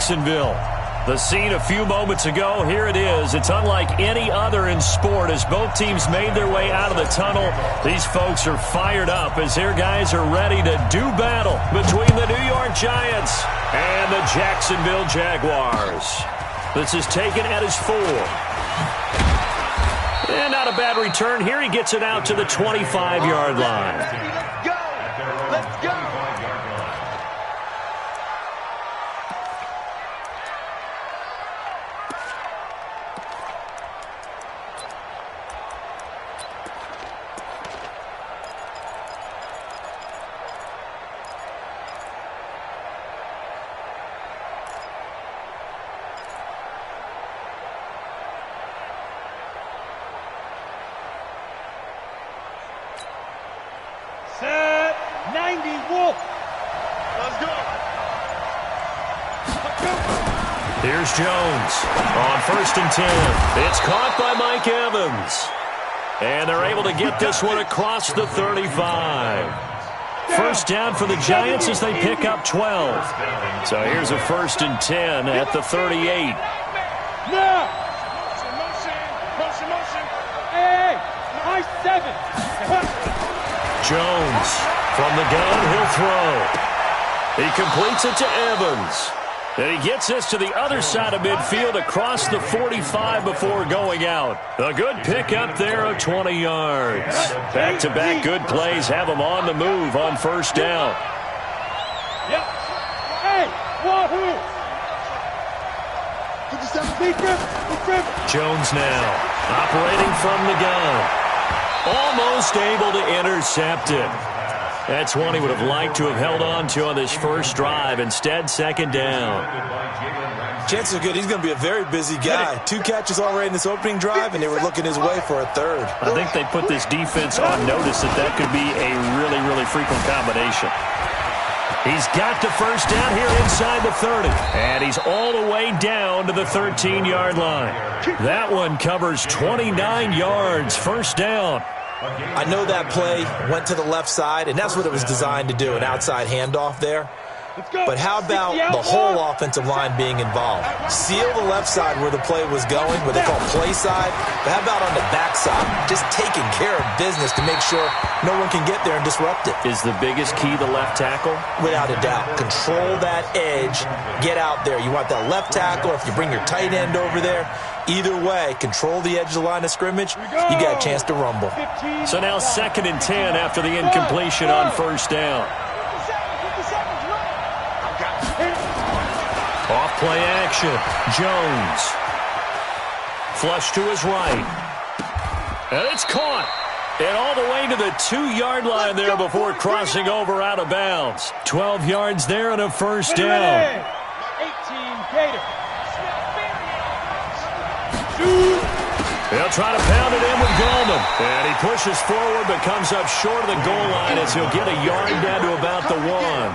Jacksonville. The scene a few moments ago, here it is. It's unlike any other in sport as both teams made their way out of the tunnel. These folks are fired up as their guys are ready to do battle between the New York Giants and the Jacksonville Jaguars. This is taken at his 4. And not a bad return here. He gets it out to the 25-yard line. Let's go! Let's go! Set 90 Wolf. Let's go! Here's Jones on 1st and 10. It's caught by Mike Evans. And they're able to get this one across the 35. First down for the Giants as they pick up 12. So here's a 1st and 10 at the 38. Now. Motion. Hey, nice 7. Jones from the gun, he'll throw. He completes it to Evans. And he gets this to the other side of midfield across the 45 before going out. A good pickup there of 20 yards. Back-to-back good plays have him on the move on 1st down. Yep. Hey, wahoo! Jones now operating from the gun. Almost able to intercept it. That's one he would have liked to have held on to on this first drive. Instead, 2nd down. Chances are good. He's going to be a very busy guy. 2 catches already in this opening drive, and they were looking his way for a 3rd. I think they put this defense on notice that could be a really, really frequent combination. He's got the 1st down here inside the 30. And he's all the way down to the 13-yard line. That one covers 29 yards. 1st down. I know that play went to the left side, and that's what it was designed to do, an outside handoff there. But how about the whole offensive line being involved? Seal the left side where the play was going, what they call play side. But how about on the back side? Just taking care of business to make sure no one can get there and disrupt it. Is the biggest key the left tackle? Without a doubt. Control that edge. Get out there. You want that left tackle, if you bring your tight end over there. Either way, control the edge of the line of scrimmage. You got a chance to rumble. So now 2nd and 10 after the incompletion on 1st down. Off play action. Jones. Flush to his right. And it's caught. And all the way to the 2-yard line there before crossing over out of bounds. 12 yards there and a 1st down. 18 Gator. They'll try to pound it in with Goldman. And he pushes forward but comes up short of the goal line as he'll get a yard down to about the 1.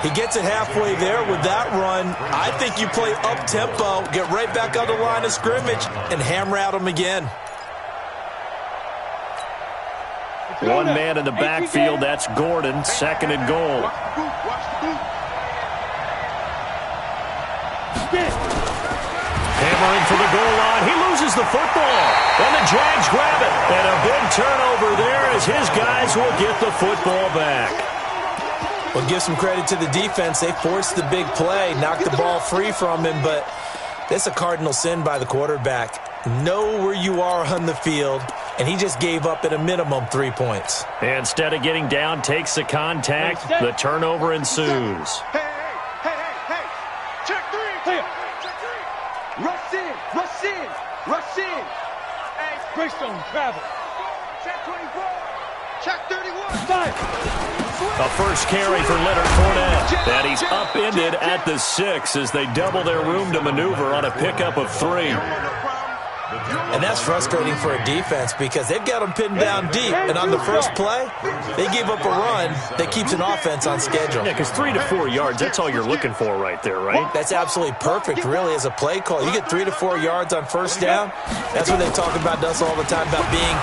He gets it halfway there with that run. I think you play up-tempo, get right back on the line of scrimmage, and hammer at him again. One man in the backfield, that's Gordon, 2nd and goal. Hammering for the goal line. He loses the football. And the Jags grab it. And a big turnover there as his guys will get the football back. Well, give some credit to the defense. They forced the big play, knocked the ball free from him, but that's a cardinal sin by the quarterback. Know where you are on the field, and he just gave up at a minimum 3 points. Instead of getting down, takes the contact. The turnover ensues. Hey! Check 3! Rush in! Hey, Greystone travel. check 24! Check 31! A first carry for Leonard Fournette. And he's upended at the 6 as they double their room to maneuver on a pickup of 3. And that's frustrating for a defense because they've got them pinned down deep. And on the first play, they gave up a run that keeps an offense on schedule. Yeah, because 3 to 4 yards, that's all you're looking for right there, right? That's absolutely perfect, really, as a play call. You get 3 to 4 yards on first down. That's what they talk about us all the time, about being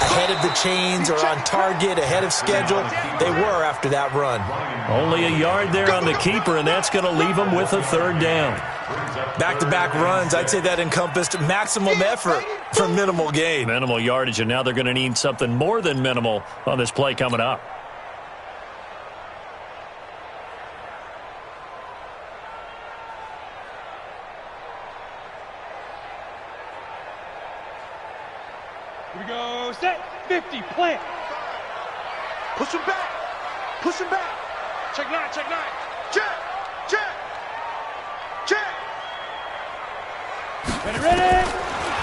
ahead of the chains or on target, ahead of schedule. They were after that run. Only a yard there on the keeper, and that's going to leave them with a third down. Back-to-back runs, I'd say that encompassed maximum effort for minimal gain. Minimal yardage, and now they're going to need something more than minimal on this play coming up. Here we go. Set. 50. Plant. Push him back. Push him back. Check 9, check 9. Check. Check. Check. Ready.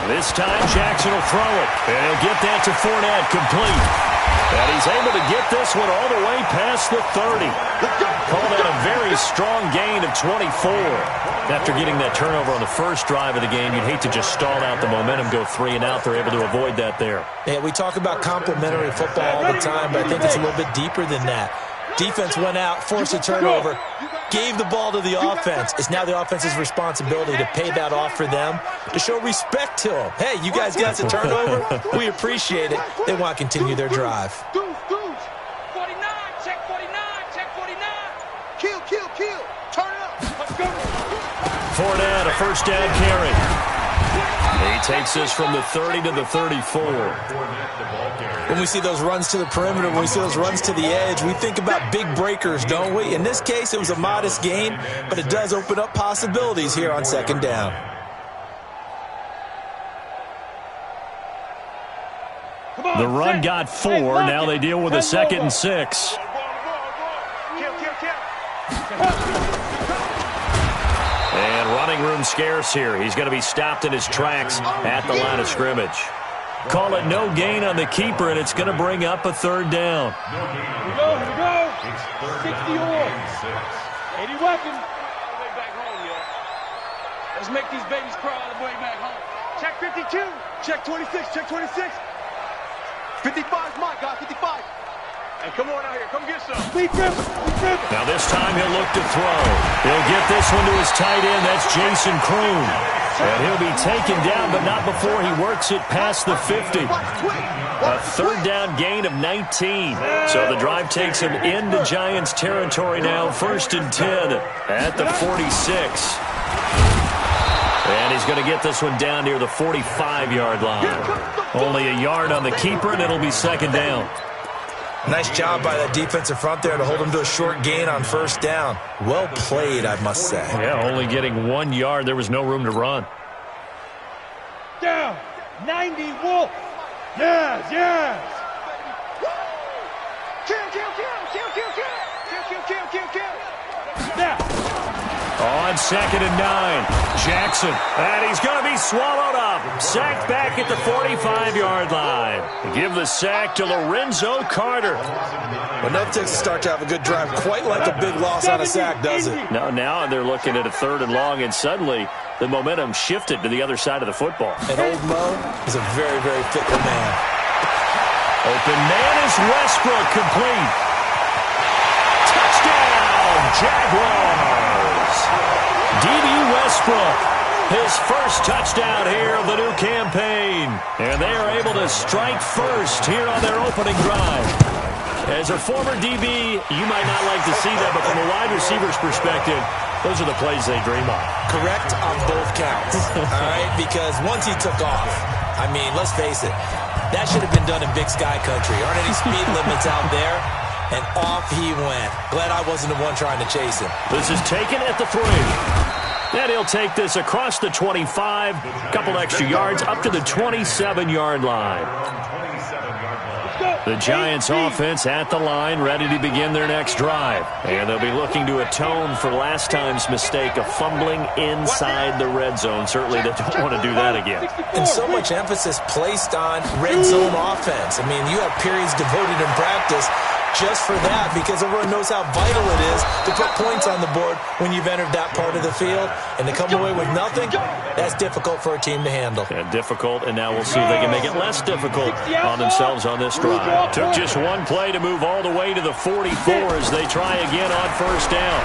This time, Jackson will throw it. And he'll get that to Fournette, complete. And he's able to get this one all the way past the 30. Call that a very strong gain of 24. After getting that turnover on the first drive of the game, you'd hate to just stall out the momentum, go 3 and out. They're able to avoid that there. Yeah, we talk about complementary football all the time, but I think it's a little bit deeper than that. Defense went out, forced a turnover, gave the ball to the offense. It's now the offense's responsibility to pay that off for them, to show respect to them. Hey, you guys got the turnover. We appreciate it. They want to continue their drive. 49, check 49, check 49. Kill, kill, kill. Turn it up. Let's go. Fournette, a first down carry. He takes this from the 30 to the 34. When we see those runs to the perimeter, when we see those runs to the edge, we think about big breakers, don't we? In this case, it was a modest gain, but it does open up possibilities here on second down. The run got 4. Now they deal with a 2nd and 6. Kill, kill, kill. And running room scarce here. He's going to be stopped in his tracks at the line of scrimmage. Call it no gain on the keeper, and it's going to bring up a third down. Here we go. 60 horns. 80 weapons. Way back home, yo. Let's make these babies crawl all the way back home. Check 52. Check 26. Check 26. 55's my guy. 55. Hey, come on out here. Come get some. Lead dribble. Now this time he'll look to throw. He'll get this one to his tight end. That's Jason Kroon. And he'll be taken down, but not before he works it past the 50. A third down gain of 19. So the drive takes him into Giants territory now. 1st and 10 at the 46. And he's going to get this one down near the 45-yard line. Only a yard on the keeper, and it'll be second down. Nice job by that defensive front there to hold him to a short gain on first down. Well played, I must say. Yeah, only getting 1 yard. There was no room to run. Down. 90 Wolf. Yes, yes. Kill, kill, kill, kill, kill, kill. Kill, kill, kill, kill, kill. Now. On 2nd and 9, Jackson. And he's going to be swallowed up. Sacked back at the 45-yard line. Give the sack to Lorenzo Carter. Well, nothing takes a start to have a good drive quite like a big loss on a sack, does it? No, now they're looking at a 3rd and long, and suddenly the momentum shifted to the other side of the football. And old Mo is a very, very fickle man. Open man is Westbrook, complete. Touchdown, Jaguars. D.B. Westbrook, his first touchdown here of the new campaign. And they are able to strike first here on their opening drive. As a former DB, you might not like to see that, but from a wide receiver's perspective, those are the plays they dream of. Correct on both counts, all right? Because once he took off, I mean, let's face it, that should have been done in Big Sky Country. Aren't any speed limits out there? And off he went. Glad I wasn't the one trying to chase him. This is taken at the 3. And he'll take this across the 25, a couple extra yards, up to the 27-yard line. The Giants offense at the line, ready to begin their next drive. And they'll be looking to atone for last time's mistake of fumbling inside the red zone. Certainly they don't want to do that again. And so much emphasis placed on red zone offense. I mean, you have periods devoted in practice just for that, because everyone knows how vital it is to put points on the board when you've entered that part of the field. And to come away with nothing, that's difficult for a team to handle. Yeah, difficult, and now we'll see if they can make it less difficult on themselves on this drive. Took just one play to move all the way to the 44 as they try again on first down.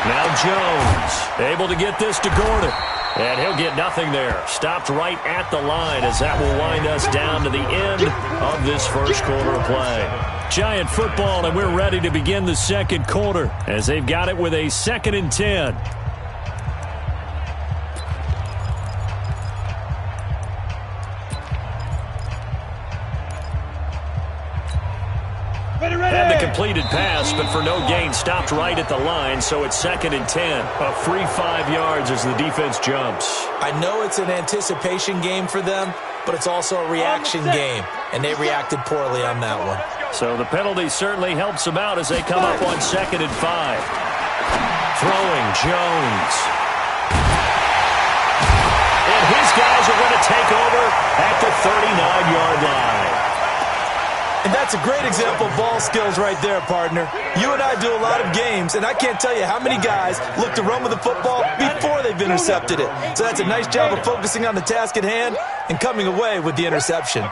Now Jones able to get this to Gordon. And he'll get nothing there. Stopped right at the line as that will wind us down to the end of this first quarter of play. Giant football, and we're ready to begin the second quarter as they've got it with a 2nd and 10. Had the completed pass, but for no gain, stopped right at the line, so it's 2nd and 10. A free 5 yards as the defense jumps. I know it's an anticipation game for them, but it's also a reaction game, and they reacted poorly on that one. So the penalty certainly helps them out as they come up on 2nd and 5. Throwing, Jones. And his guys are going to take over at the 39-yard line. And that's a great example of ball skills right there, partner. You and I do a lot of games, and I can't tell you how many guys look to run with the football before they've intercepted it. So that's a nice job of focusing on the task at hand and coming away with the interception.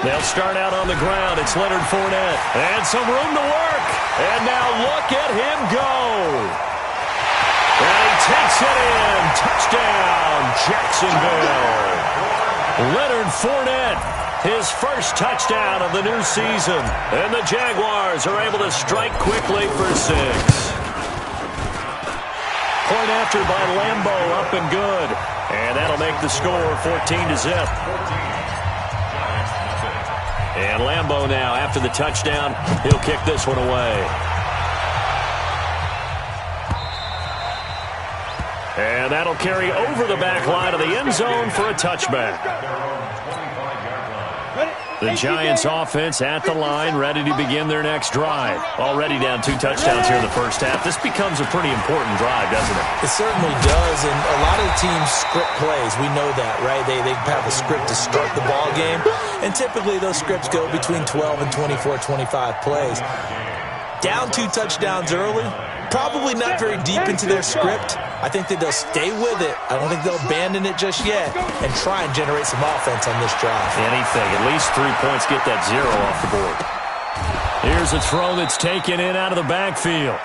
They'll start out on the ground. It's Leonard Fournette. And some room to work. And now look at him go. And he takes it in. Touchdown, Jacksonville. Leonard Fournette. His first touchdown of the new season. And the Jaguars are able to strike quickly for 6. Point after by Lambo, up and good. And that'll make the score 14-0. And Lambo now, after the touchdown, he'll kick this one away. And that'll carry over the back line of the end zone for a touchback. The Giants offense at the line, ready to begin their next drive. Already down 2 touchdowns here in the first half. This becomes a pretty important drive, doesn't it? It certainly does, and a lot of the teams script plays. We know that, right? They have a script to start the ball game, and typically those scripts go between 12 and 24, 25 plays. Down 2 touchdowns early, probably not very deep into their script. I think that they'll stay with it. I don't think they'll abandon it just yet and try and generate some offense on this drive. Anything. At least 3 points, get that 0 off the board. Here's a throw that's taken in out of the backfield.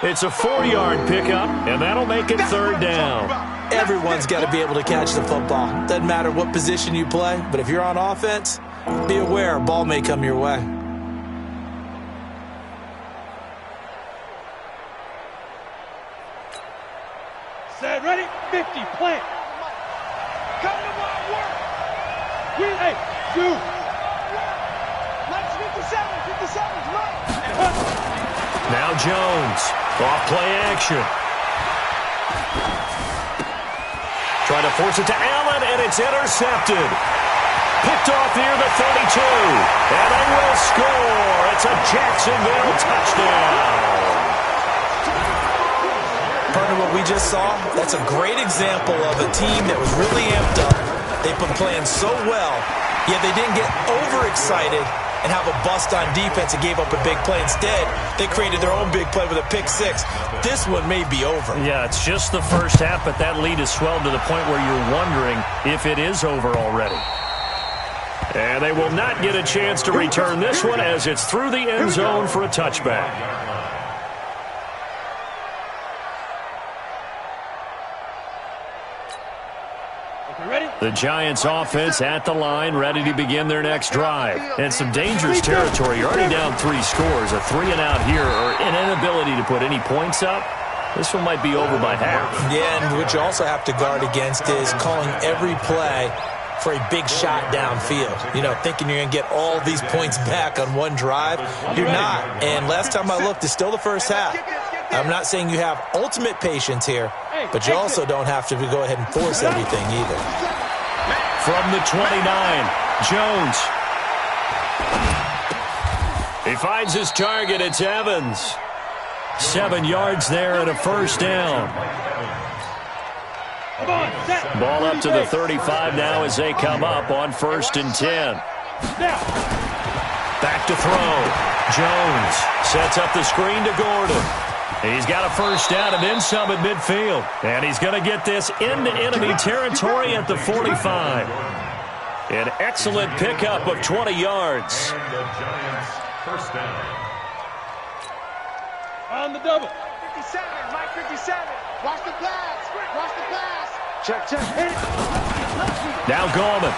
It's a 4-yard pickup, and that'll make it 3rd down. Everyone's got to be able to catch the football. Doesn't matter what position you play, but if you're on offense, be aware a ball may come your way. Set, ready, 50, plant. Come to my work. Hey, 2. Let's 57, right. Now Jones, off play action. Trying to force it to Allen, and it's intercepted. Picked off near the 32, and they will score. It's a Jacksonville touchdown. Partner, what we just saw, that's a great example of a team that was really amped up. They've been playing so well, yet they didn't get overexcited and have a bust on defense and gave up a big play. Instead, they created their own big play with a pick 6. This one may be over. Yeah, it's just the first half, but that lead has swelled to the point where you're wondering if it is over already. And they will not get a chance to return this one as it's through the end zone for a touchback. The Giants offense at the line, ready to begin their next drive. And some dangerous territory. You're already down 3 scores. A 3-and-out here, or an inability to put any points up. This one might be over by half. Yeah, and what you also have to guard against is calling every play for a big shot downfield. You know, thinking you're going to get all these points back on one drive. You're not. And last time I looked, it's still the first half. I'm not saying you have ultimate patience here, but you also don't have to go ahead and force everything either. From the 29, Jones. He finds his target. It's Evans. 7 yards there and a first down. Ball up to the 35 now as they come up on 1st and 10. Back to throw. Jones sets up the screen to Gordon. He's got a first down and then some at midfield. And he's going to get this into enemy territory at the 45. An excellent pickup of 20 yards. And the Giants first down. On the double. 57, Mike 57. Watch the pass. Watch the pass. Check, check. Hit it. Now Gallman.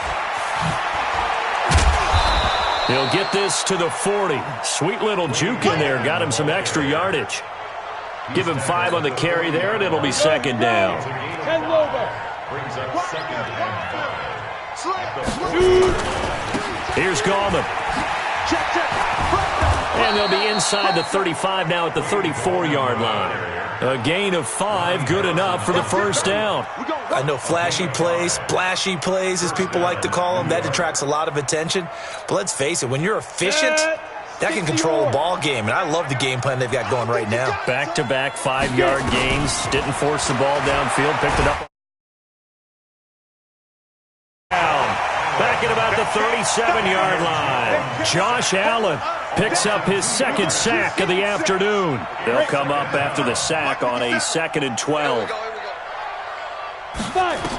He'll get this to the 40. Sweet little juke in there. Got him some extra yardage. Give him 5 on the carry there, and it'll be second down. 10 over. Brings up second and 5. Here's Gallman. Check, check. And they'll be inside the 35 now at the 34-yard line. A gain of 5, good enough for the first down. I know flashy plays, splashy plays, as people like to call them, that attracts a lot of attention. But let's face it, when you're efficient, that can control a ball game. And I love the game plan they've got going right now. Back-to-back 5-yard gains. Didn't force the ball downfield. Picked it up. Back at about the 37-yard line. Josh Allen picks up his second sack of the afternoon. They'll come up after the sack on a 2nd and 12.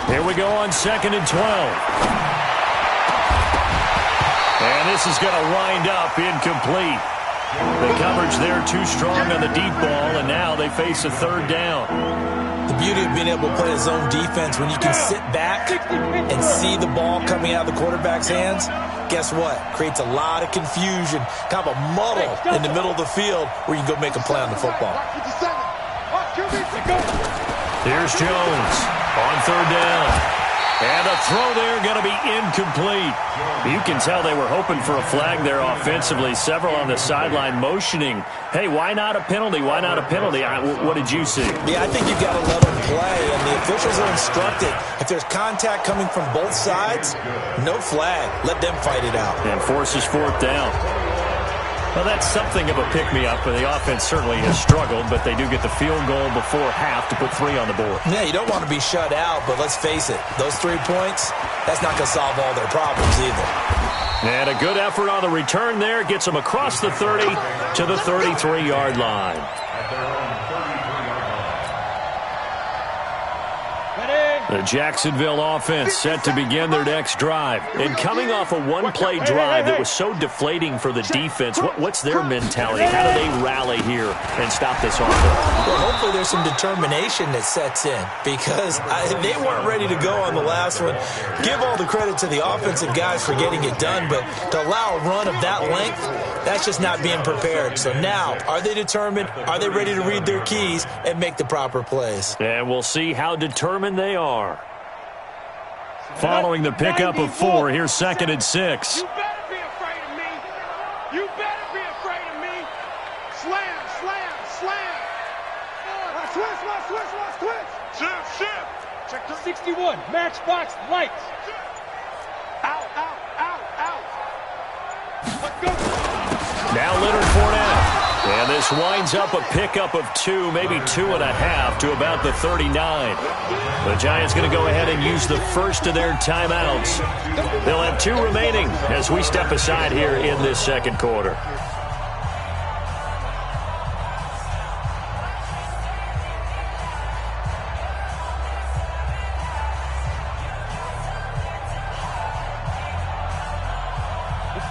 Here we go on 2nd and 12. And this is going to wind up incomplete. The coverage there too strong on the deep ball, and now they face a third down. The beauty of being able to play a zone defense when you can sit back and see the ball coming out of the quarterback's hands, guess what? Creates a lot of confusion, kind of a muddle in the middle of the field where you can go make a play on the football. Here's Jones on third down. And a throw there going to be incomplete. You can tell they were hoping for a flag there offensively. Several on the sideline motioning, hey, why not a penalty? Why not a penalty? What did you see? Yeah, I think you've got to let them play, and the officials are instructed. If there's contact coming from both sides, no flag. Let them fight it out. And forces fourth down. Well, that's something of a pick-me-up, but the offense certainly has struggled, but they do get the field goal before half to put 3 on the board. Yeah, you don't want to be shut out, but let's face it, those 3 points, that's not going to solve all their problems either. And a good effort on the return there gets them across the 30 to the 33-yard line. At their own 33-yard line. The Jacksonville offense set to begin their next drive. And coming off a one-play drive that was so deflating for the defense, what's their mentality? How do they rally here and stop this offense? Well, hopefully there's some determination that sets in because they weren't ready to go on the last one. Give all the credit to the offensive guys for getting it done, but to allow a run of that length, that's just not being prepared. So now, are they determined? Are they ready to read their keys and make the proper plays? And we'll see how determined they are. Following the pickup of 4, here's 2nd and 6. You better be afraid of me. You better be afraid of me. Slam, slam, slam. Switch. Shift. Check the 61, matchbox lights. Out. Let's go. Now Leonard Fournette. And this winds up a pickup of 2, maybe 2.5 to about the 39. The Giants going to go ahead and use the first of their timeouts. They'll have 2 remaining as we step aside here in this second quarter.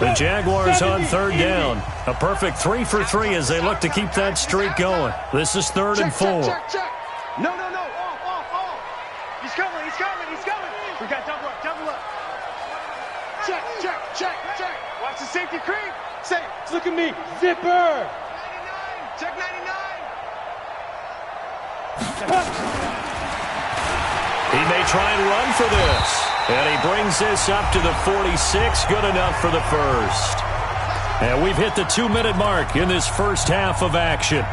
The Jaguars on third down. A perfect 3 for 3 as they look to keep that streak going. This is 3rd and 4. Check. No. Off. He's coming. We got double up. Check. Watch the safety creep. Safe. Look at me, zipper. 99. Check 99. He may try and run for this. And he brings this up to the 46. Good enough for the first. And we've hit the 2-minute mark in this first half of action.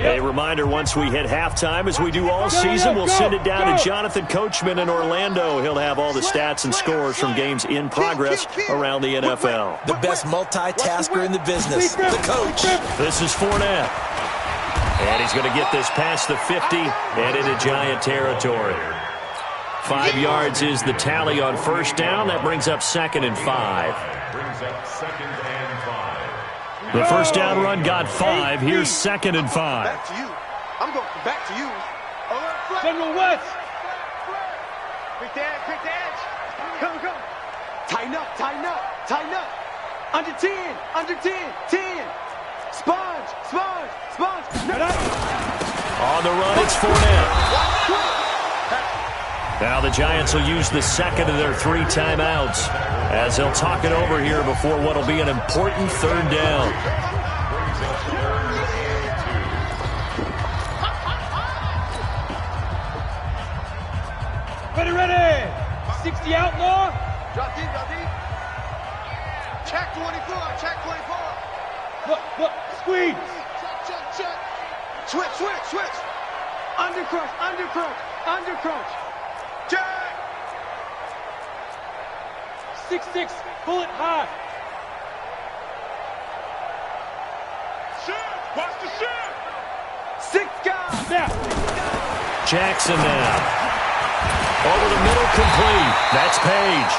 A A reminder, once we hit halftime, as we do all season, we'll send it down to Jonathan Coachman in Orlando. He'll have all the stats and scores from games in progress around the NFL. The best multitasker in the business, the coach. This is Fournette. And he's going to get this past the 50 and into Giant territory. 5 yards is the tally on first down. That brings up 2nd and 5. The first down run got 5. Here's 2nd and 5. Back to you. I'm going back to you. General West. Quick the edge, quick the edge. Come. Tighten up, tighten up, tighten up. Under 10, under 10, 10. Sponge. On the run, it's Fournette. Now the Giants will use the second of their 3 timeouts as they'll talk it over here before what will be an important 3rd down. Ready. 60 outlaw. Drop deep. Check 24. Look, squeeze. Check. Switch. Under crunch. Check. 6-6, bullet high. Shift. Watch the shift. 6 guys. Now. Jackson now. Over the middle, complete. That's Page.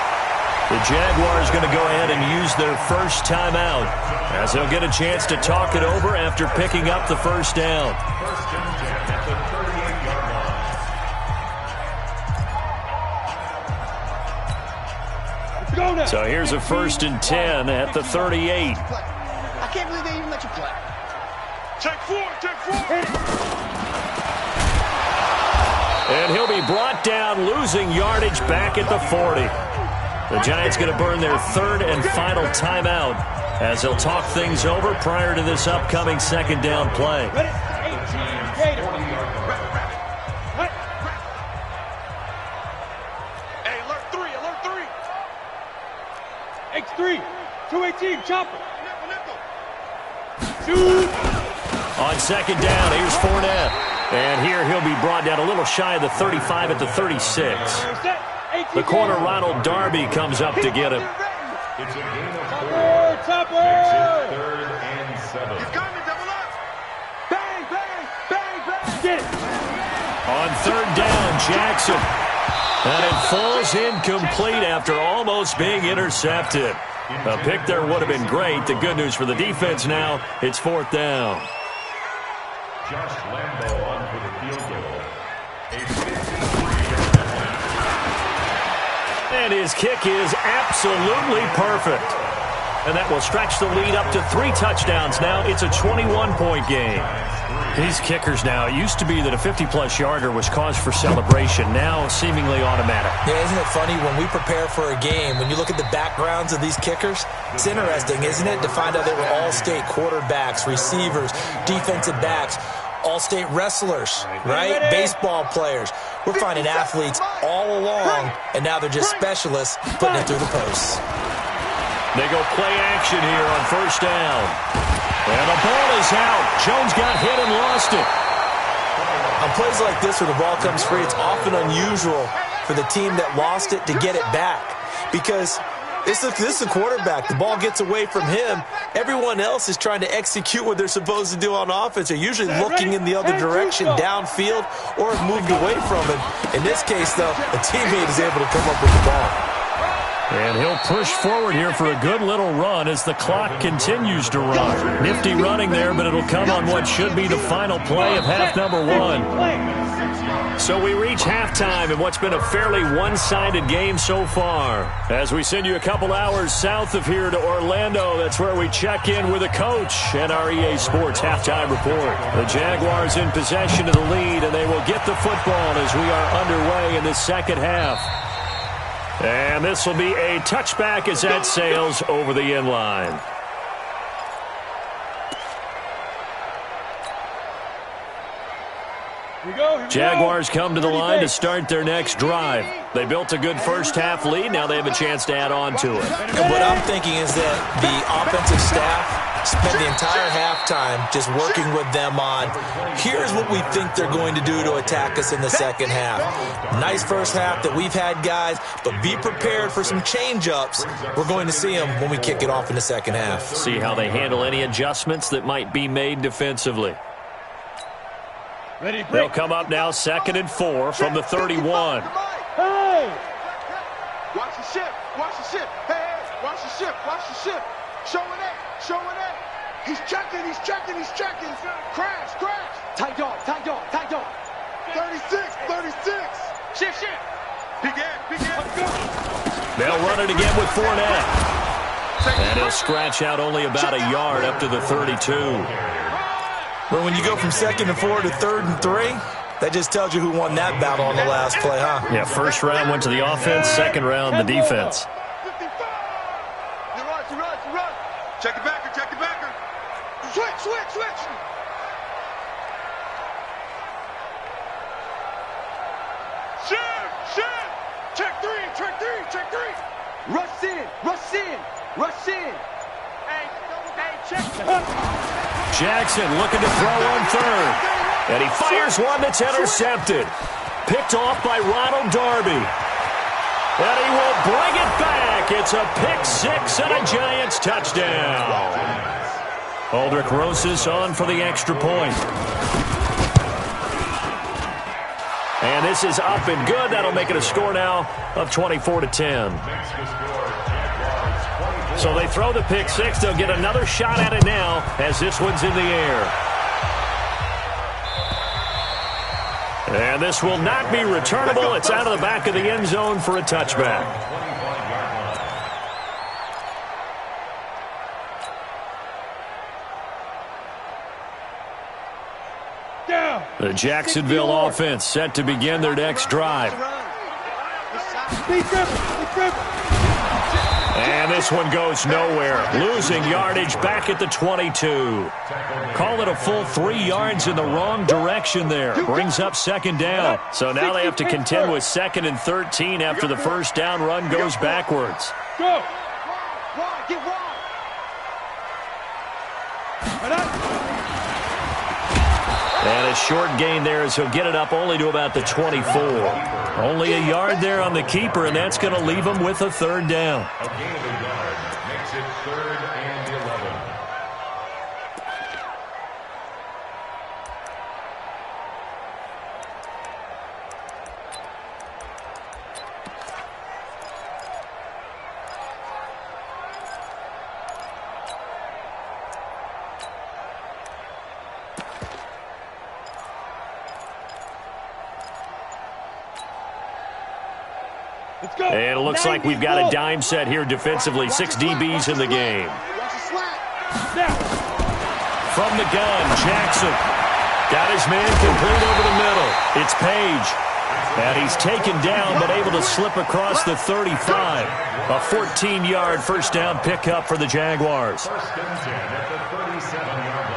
The Jaguars going to go ahead and use their first timeout as they'll get a chance to talk it over after picking up the first down. So here's a 1st and 10 at the 38. I can't believe they even let you play. Check 4. And he'll be brought down, losing yardage back at the 40. The Giants going to burn their 3rd and final timeout as they'll talk things over prior to this upcoming 2nd down play. Hey, alert 3. X3, 218, chopper. Shoot. On 2nd down, here's Fournette. And here he'll be brought down a little shy of the 35 at the 36. The corner, Ronald Darby, comes up to get him. It's a gain of 4. Topper. 3rd and 7. He's coming, double up. Bang. Get it. On 3rd down, Jackson. And it falls incomplete after almost being intercepted. A pick there would have been great. The good news for the defense now, it's 4th down. Josh Lambo on for the field goal. And his kick is absolutely perfect. And that will stretch the lead up to 3 touchdowns now. It's a 21-point game. These kickers now, it used to be that a 50-plus yarder was cause for celebration. Now seemingly automatic. Yeah, isn't it funny when we prepare for a game, when you look at the backgrounds of these kickers, it's interesting, isn't it, to find out they were all-state quarterbacks, receivers, defensive backs, all-state wrestlers, right? Baseball players. We're finding athletes all along, and now they're just specialists putting it through the posts. They go play action here on 1st down. And the ball is out. Jones got hit and lost it. On plays like this where the ball comes free, it's often unusual for the team that lost it to get it back. Because this is a quarterback. The ball gets away from him. Everyone else is trying to execute what they're supposed to do on offense. They're usually looking in the other direction, downfield, or have moved away from it. In this case, though, a teammate is able to come up with the ball. And he'll push forward here for a good little run as the clock continues to run. Nifty running there, but it'll come on what should be the final play of half number 1. So we reach halftime in what's been a fairly one-sided game so far. As we send you a couple hours south of here to Orlando, that's where we check in with the coach and our EA Sports halftime report. The Jaguars in possession of the lead, and they will get the football as we are underway in the 2nd half. And this will be a touchback as that sails over the end line. Jaguars come to the line to start their next drive. They built a good first half lead. Now they have a chance to add on to it. And what I'm thinking is that the offensive staff spent the entire halftime just working with them on, here's what we think they're going to do to attack us in the second half. Nice first half that we've had, guys, but be prepared for some change-ups. We're going to see them when we kick it off in the second half. See how they handle any adjustments that might be made defensively. Ready, They'll come up now 2nd and 4 from the 31. Hey! Watch the ship. Watch the ship. Hey, watch the ship. Watch the ship. Showing that. Showing that. He's checking. He's checking. He's checking. Crash. Crash. Tight dog. Tight dog. Tight dog. 36. 36. Shift. Shift. Big air. Big air. Let's go. They'll run it again with Fournette. And he'll scratch out only about a yard up to the 32. Well, when you go from 2nd and 4 to 3rd and 3, that just tells you who won that battle on the last play, huh? Yeah, first round went to the offense, second round the defense. 55. You run. You run. You run. Check the backer. Check the backer. Switch. Switch. Switch. Shift. Shift. Check 3. Check 3. Check 3. Rush in. Rush in. Rush in. Hey, check. Jackson looking to throw on 3rd. And he fires one that's intercepted. Picked off by Ronald Darby. And he will bring it back. It's a pick 6 and a Giants touchdown. Aldrich Rosas on for the extra point. And this is up and good. That'll make it a score now of 24-10. So they throw the pick 6. They'll get another shot at it now as this one's in the air. And this will not be returnable. It's out of the back of the end zone for a touchback. The Jacksonville offense set to begin their next drive. And this one goes nowhere. Losing yardage back at the 22. Call it a full 3 yards in the wrong direction there. Brings up 2nd down. So now they have to contend with 2nd and 13 after the first down run goes backwards. Go! Get wide. And a short gain there as he'll get it up only to about the 24. Only a yard there on the keeper, and that's going to leave him with a 3rd down. A gain of a yard makes it 3rd and 11. And it looks like we've got a dime set here defensively. 6 DBs in the game. From the gun, Jackson. Got his man complete over the middle. It's Page. And he's taken down but able to slip across the 35. A 14-yard first down pickup for the Jaguars. 1st and 10 at the 37-yard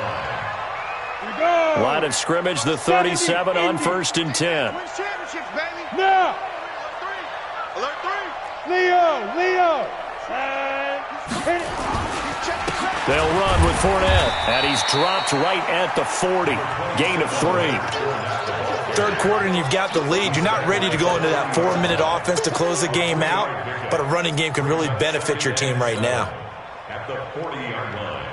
line. Line of scrimmage, the 37 on 1st and 10. Now! Alert 3. Leo! They'll run with Fournette. And he's dropped right at the 40. Gain of 3. 3rd quarter and you've got the lead. You're not ready to go into that 4-minute offense to close the game out, but a running game can really benefit your team right now. At the 40-yard line.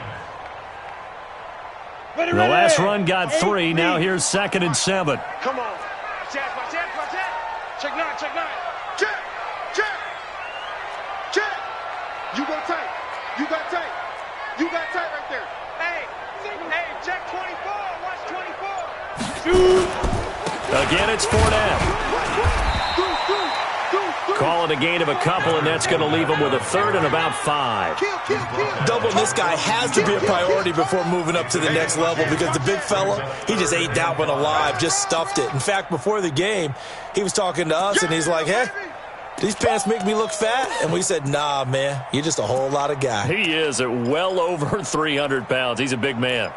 The last run got 3. Now here's 2nd and 7. Come on. Check 9. Check 9. Check. You go tight. You got tight. You got tight right there. Hey, check 24. Watch 24. Again, it's Fournette. Call it a gain of a couple, and that's going to leave him with a 3rd and about 5. Doubling this guy has to be a priority before moving up to the next level because the big fella, he just ate that one alive, just stuffed it. In fact, before the game, he was talking to us, and he's like, hey, these pants make me look fat? And we said, nah, man, you're just a whole lot of guy. He is at well over 300 pounds. He's a big man.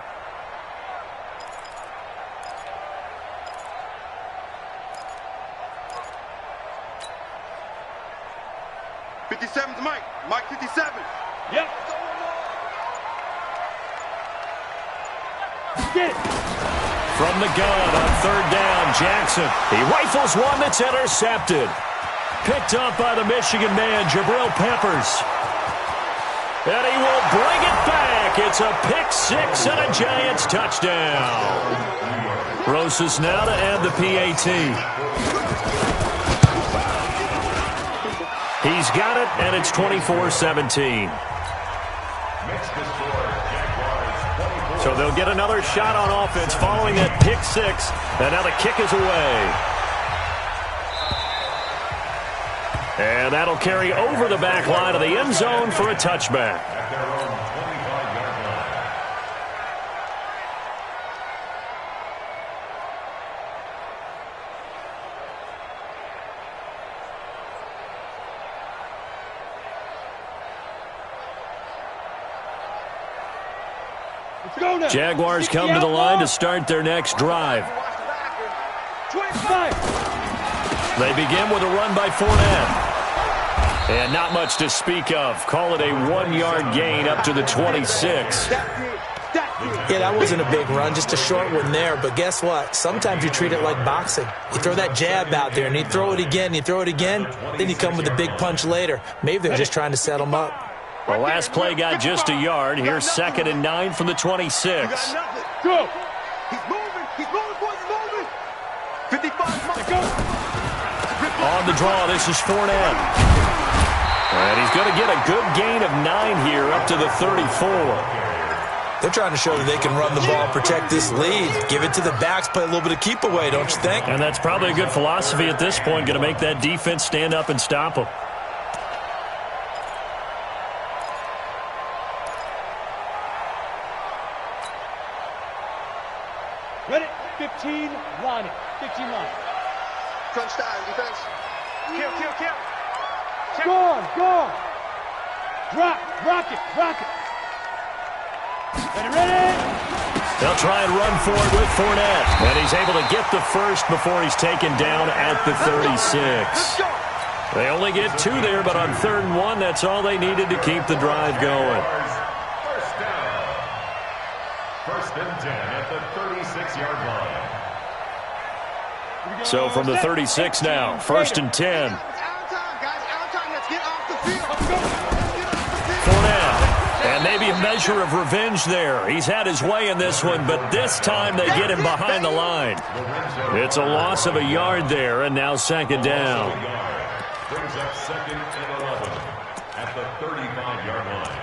Mike 57. Yep. Get it. From the gun on third down, Jackson. He rifles one that's intercepted. Picked up by the Michigan man, Jabril Peppers. And he will bring it back. It's a pick six and a Giants touchdown. Rosas now to add the PAT. He's got it, and it's 24-17. So they'll get another shot on offense following that pick six, and now the kick is away. And that'll carry over the back line of the end zone for a touchback. Jaguars come to the line to start their next drive. They begin with a run by Fournette. And not much to speak of. Call it a 1-yard gain up to the 26. Yeah, that wasn't a big run, just a short one there. But guess what? Sometimes you treat it like boxing. You throw that jab out there, and you throw it again, then you come with a big punch later. Maybe they're just trying to set them up. The last play got just a yard. Here's 2nd and 9 from the 26. Go. He's moving, boys, he's moving. 55, go. On the draw, this is Fournette. And he's going to get a good gain of 9 here up to the 34. They're trying to show that they can run the ball, protect this lead. Give it to the backs, play a little bit of keep away, don't you think? And that's probably a good philosophy at this point, going to make that defense stand up and stop them. Ready? 15, line it. 15 line. Crunch time, defense. Kill. Check. Go on. Rock it. Ready? They'll try and run for it with Fournette. And he's able to get the first before he's taken down at the 36. They only get 2 there, but on 3rd and 1, that's all they needed to keep the drive going. First down. 1st and 10 at the 36-yard line. So from the 36 now, 1st and 10. It's out of time, guys. Out of time. Let's get off the field. Fournette. And maybe a measure of revenge there. He's had his way in this one, but this time they get him behind the line. It's a loss of a yard there, and now 2nd down. Brings up 2nd and 11 at the 35-yard line.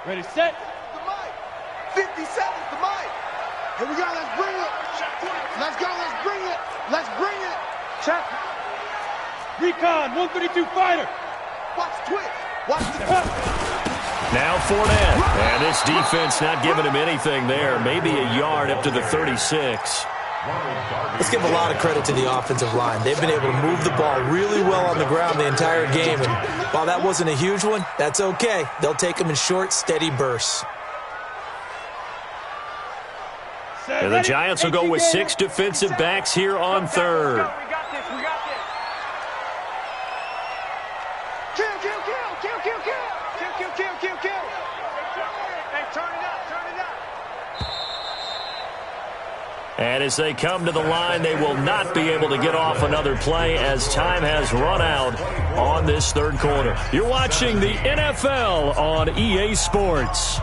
Ready, set. The mic. 50 seconds, the mic. Here we go, let's bring it. Let's go, let's bring it. Check. Recon, 132 fighter. Watch twitch. Watch the Now Fournette. And this defense not giving him anything there. Maybe a yard up to the 36. Let's give a lot of credit to the offensive line. They've been able to move the ball really well on the ground the entire game. And while that wasn't a huge one, that's okay. They'll take them in short, steady bursts. And the Giants will go with 6 defensive backs here on 3rd. We got this. Kill. Hey, turn it up. And as they come to the line, they will not be able to get off another play as time has run out on this 3rd quarter. You're watching the NFL on EA Sports.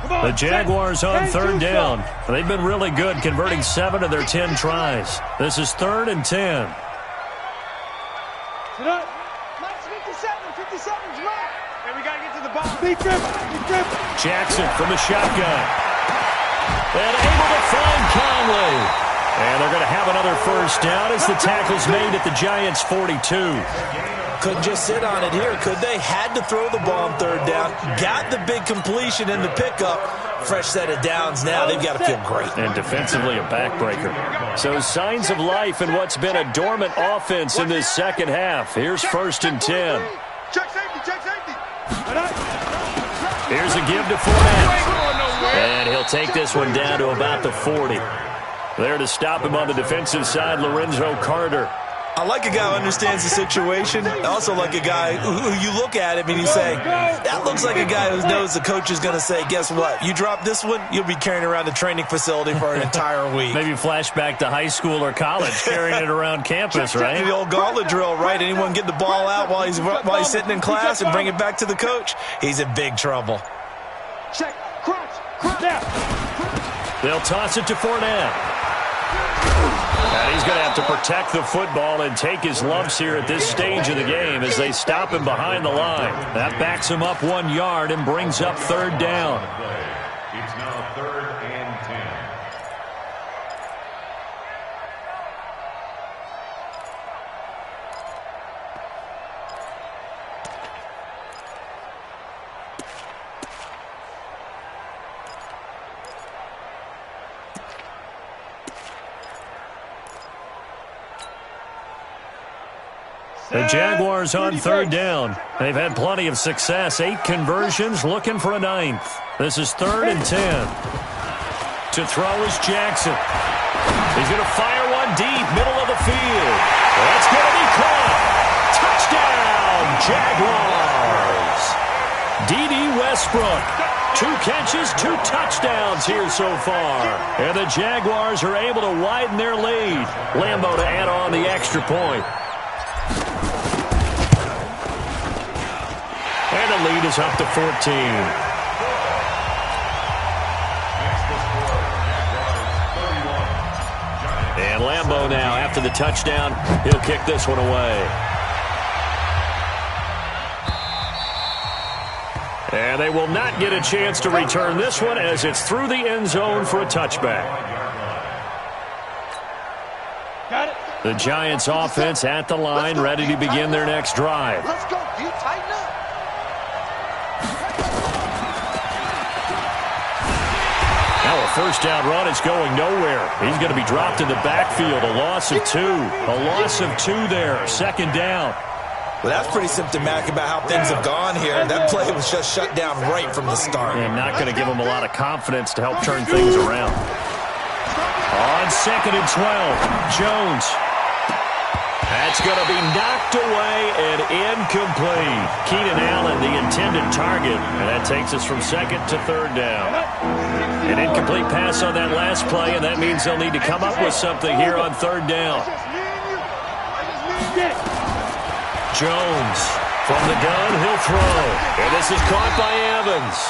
The Jaguars on 3rd down. They've been really good, converting 7 of their 10 tries. This is 3rd and 10. Mike's 57's right. And we got to get to the ball. Big trip. Jackson from the shotgun. And able to find Conley. And they're going to have another 1st down as the tackle's made at the Giants' 42. Couldn't just sit on it here, could they? Had to throw the ball on 3rd down. Got the big completion in the pickup. Fresh set of downs now. They've got to feel great. And defensively a backbreaker. So signs of life in what's been a dormant offense in this 2nd half. Here's 1st and 10. Check safety. Here's a give to Fournette. And he'll take this one down to about the 40. There to stop him on the defensive side, Lorenzo Carter. I like a guy who understands the situation. I also like a guy who you look at him and you say, that looks like a guy who knows the coach is going to say, guess what? You drop this one, you'll be carrying around the training facility for an entire week. Maybe flashback to high school or college, carrying it around campus, right? The old gauntlet drill, right? Anyone get the ball out while he's sitting in class and bring it back to the coach? He's in big trouble. Check, crunch. They'll toss it to Fournette. And he's going to have to protect the football and take his lumps here at this stage of the game as they stop him behind the line. That backs him up 1 yard and brings up third down. It's now 3rd and 10. The Jaguars on third down. They've had plenty of success. 8 conversions, looking for a 9th. This is 3rd and 10. To throw is Jackson. He's going to fire one deep, middle of the field. That's going to be caught. Touchdown, Jaguars. D.D. Westbrook. 2 catches, 2 touchdowns here so far. And the Jaguars are able to widen their lead. Lambeau to add on the extra point. And the lead is up to 14. And Lambeau now, after the touchdown, he'll kick this one away. And they will not get a chance to return this one as it's through the end zone for a touchback. Got it. The Giants offense at the line, ready to begin their next drive. Let's go, dude. Tighten up. Now a first down run is going nowhere. He's going to be dropped in the backfield. A loss of 2. A loss of 2 there. 2nd down. Well, that's pretty symptomatic about how things have gone here. That play was just shut down right from the start. And not going to give them a lot of confidence to help turn things around. On 2nd and 12, Jones. That's going to be knocked away and incomplete. Keenan Allen, the intended target. And that takes us from 2nd to 3rd down. An incomplete pass on that last play, and that means they'll need to come up with something here on 3rd down. Jones from the gun, he'll throw. And this is caught by Evans.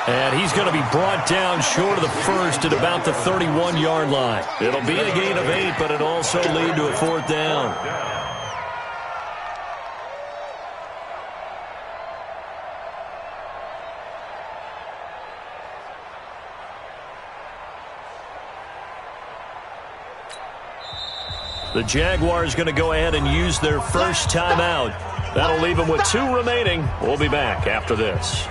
And he's going to be brought down short of the first at about the 31-yard line. It'll be a gain of 8, but it'll also lead to a 4th down. The Jaguars going to go ahead and use their first timeout. That'll leave them with 2 remaining. We'll be back after this.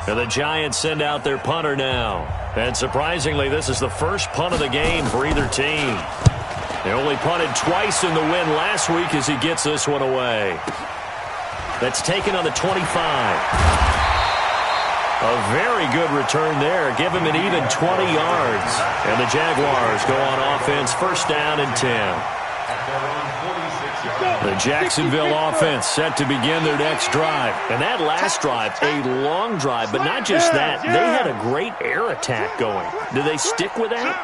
And the Giants send out their punter now. And surprisingly, this is the first punt of the game for either team. They only punted twice in the win last week as he gets this one away. That's taken on the 25. A very good return there. Give him an even 20 yards. And the Jaguars go on offense, 1st down and 10. The Jacksonville offense set to begin their next drive. And that last drive, a long drive, but not just that. They had a great air attack going. Do they stick with that?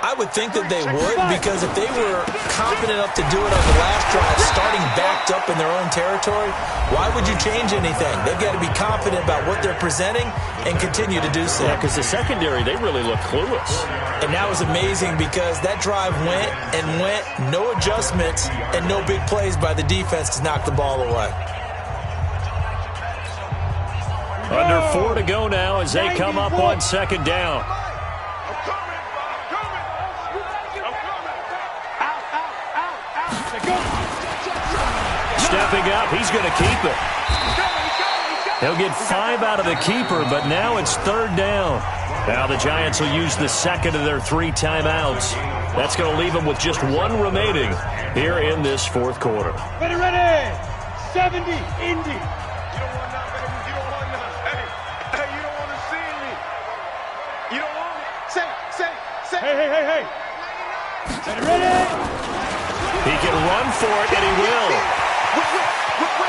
I would think that they would, because if they were confident enough to do it on the last drive, starting backed up in their own territory, why would you change anything? They've got to be confident about what they're presenting and continue to do so. Yeah, because the secondary, they really look clueless. And that was amazing because that drive went and went, no adjustments and no big plays by the defense to knock the ball away. Under 4 to go now as they come up on 2nd down. Stepping up, he's going to keep it. He'll get 5 out of the keeper, but now it's 3rd down. Now the Giants will use the second of their 3 timeouts. That's going to leave them with just 1 remaining here in this 4th quarter. Ready, ready. 70, Indy. You don't want none, baby. You don't want none. Hey, you don't want to see me. You don't want me. Say. Hey. Ready, ready. He can run for it, and he will.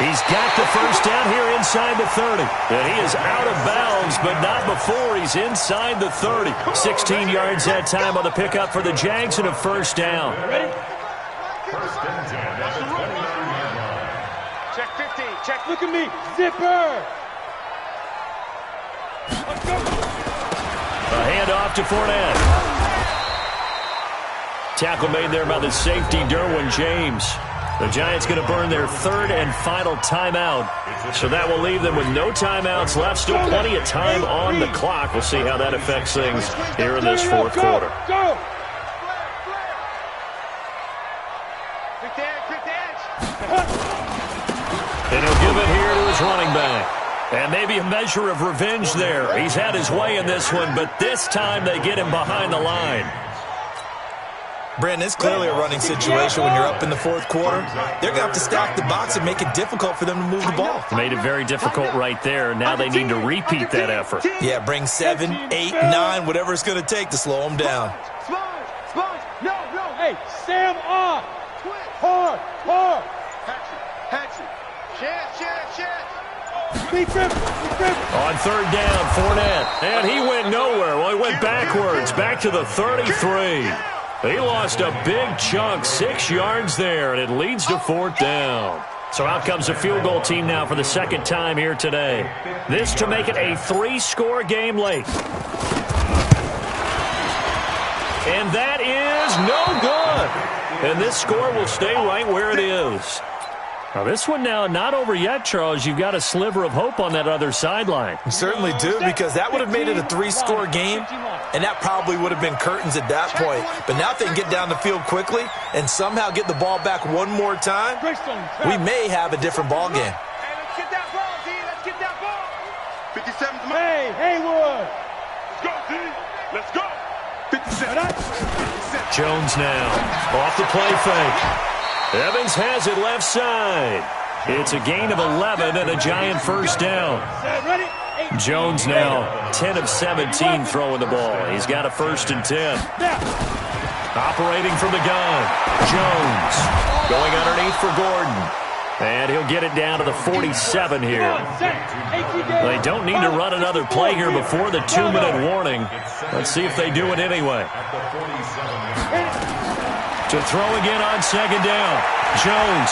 He's got the first down here inside the 30. And he is out of bounds, but not before he's inside the 30. 16 yards that time on the pickup for the Jags and a first down. Ready? First and 10 at the 29-yard line. Check 15. Check. Look at me. Zipper. Let's go. A handoff to Fournette. Tackle made there by the safety, Derwin James. The Giants going to burn their 3rd and final timeout. So that will leave them with no timeouts left. Still plenty of time on the clock. We'll see how that affects things here in this 4th quarter. Go. Quick dance. And he'll give it here to his running back. And maybe a measure of revenge there. He's had his way in this one, but this time they get him behind the line. Brandon, it's clearly a running situation when you're up in the 4th quarter. They're going to have to stack the box and make it difficult for them to move the ball. Made it very difficult right there. Now they need to repeat that effort. Yeah, bring 7, 8, 9, whatever it's going to take to slow them down. Sponge. No. Hey, Sam off. Hard. Hatchet. Chance. Be trip. On 3rd down, Fournette. And he went nowhere. Well, he went backwards, back to the 33. He lost a big chunk, 6 yards there, and it leads to 4th down. So out comes a field goal team now for the 2nd time here today. This to make it a 3-score game late. And that is no good. And this score will stay right where it is. Now, this one now not over yet, Charles. You've got a sliver of hope on that other sideline. You certainly do, because that would have made it a 3-score game, and that probably would have been curtains at that point. But now if they can get down the field quickly and somehow get the ball back one more time, we may have a different ball game. Hey, let's get that ball, D. Let's get that ball. 57's the Hey, Haywood. Let's go, D. Let's go. 57. Jones now off the play fake. Evans has it left side. It's a gain of 11 and a Giant first down. Jones now 10 of 17 throwing the ball. He's got a 1st and 10. Operating from the gun. Jones going underneath for Gordon. And he'll get it down to the 47 here. They don't need to run another play here before the 2-minute warning. Let's see if they do it anyway. To throw again on 2nd down. Jones.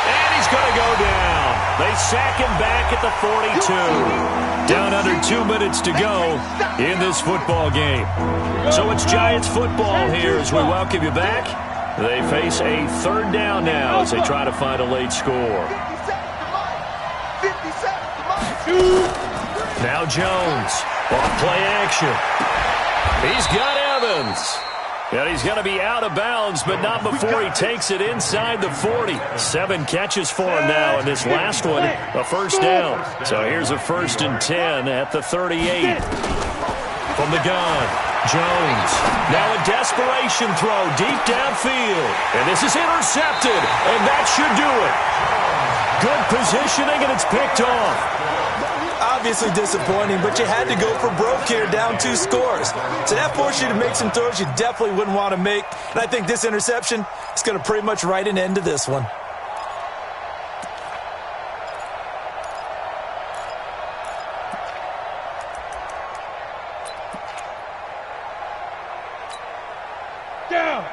And he's going to go down. They sack him back at the 42. Down under 2 minutes to go in this football game. So it's Giants football here as we welcome you back. They face a 3rd down now as they try to find a late score. Now Jones. Off play action. He's got Evans. And he's going to be out of bounds, but not before he takes it inside the 40. 7 catches for him now, and this last one, a first down. So here's a 1st and 10 at the 38. From the gun, Jones. Now a desperation throw deep downfield. And this is intercepted, and that should do it. Good positioning, and it's picked off. Obviously disappointing, but you had to go for broke here, down 2 scores. So that forced you to make some throws you definitely wouldn't want to make. And I think this interception is going to pretty much write an end to this one.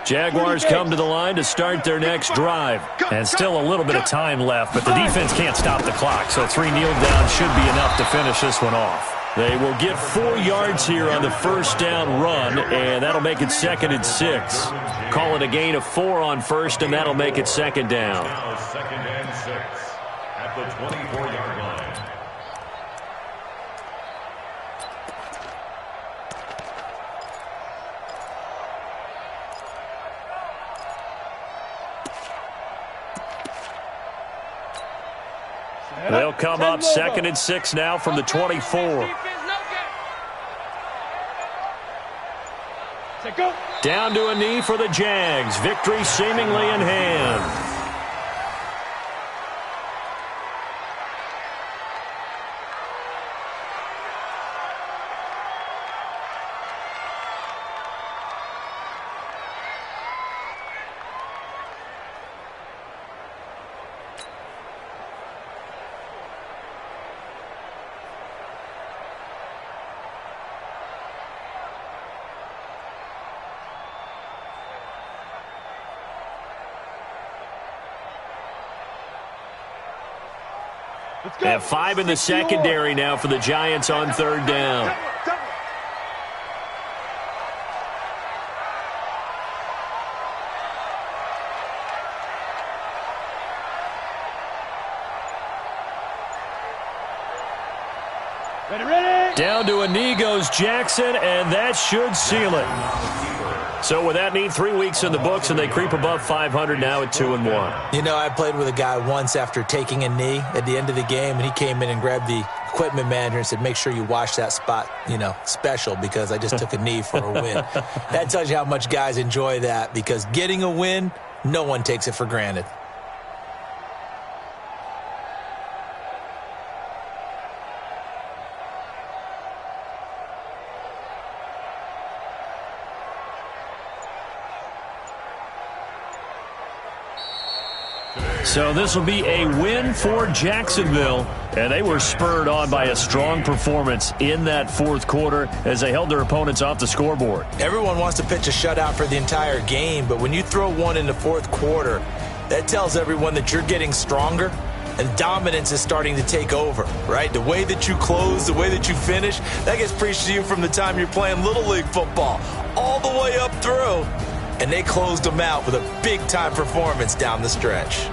Jaguars come to the line to start their next drive. And still a little bit of time left, but the defense can't stop the clock, so 3 kneel downs should be enough to finish this one off. They will get 4 yards here on the first down run, and that'll make it 2nd and 6. Call it a gain of 4 on first, and that'll make it 2nd down. Now 2nd and 6 at the 24-yard line. come up 2nd and 6 now from the 24. Down to a knee for the Jags. Victory seemingly in hand. And 5 in the secondary now for the Giants on 3rd down. Down to a knee goes Jackson, and that should seal it. So with that neat 3 weeks in the books, and they creep above 500 now at 2-1. You know, I played with a guy once after taking a knee at the end of the game, and he came in and grabbed the equipment manager and said, make sure you wash that spot, you know, special, because I just took a knee for a win. That tells you how much guys enjoy that, because getting a win, no one takes it for granted. So this will be a win for Jacksonville, and they were spurred on by a strong performance in that 4th quarter as they held their opponents off the scoreboard. Everyone wants to pitch a shutout for the entire game, but when you throw one in the 4th quarter, that tells everyone that you're getting stronger and dominance is starting to take over, right? The way that you close, the way that you finish, that gets preached to you from the time you're playing Little League football all the way up through, and they closed them out with a big-time performance down the stretch.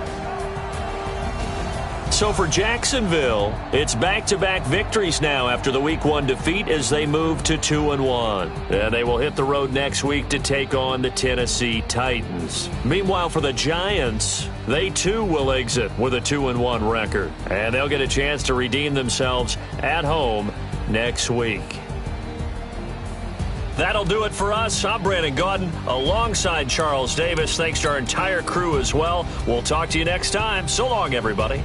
So for Jacksonville, it's back-to-back victories now after the Week 1 defeat as they move to 2-1. And they will hit the road next week to take on the Tennessee Titans. Meanwhile, for the Giants, they too will exit with a 2-1 record. And they'll get a chance to redeem themselves at home next week. That'll do it for us. I'm Brandon Gaudin alongside Charles Davis. Thanks to our entire crew as well. We'll talk to you next time. So long, everybody.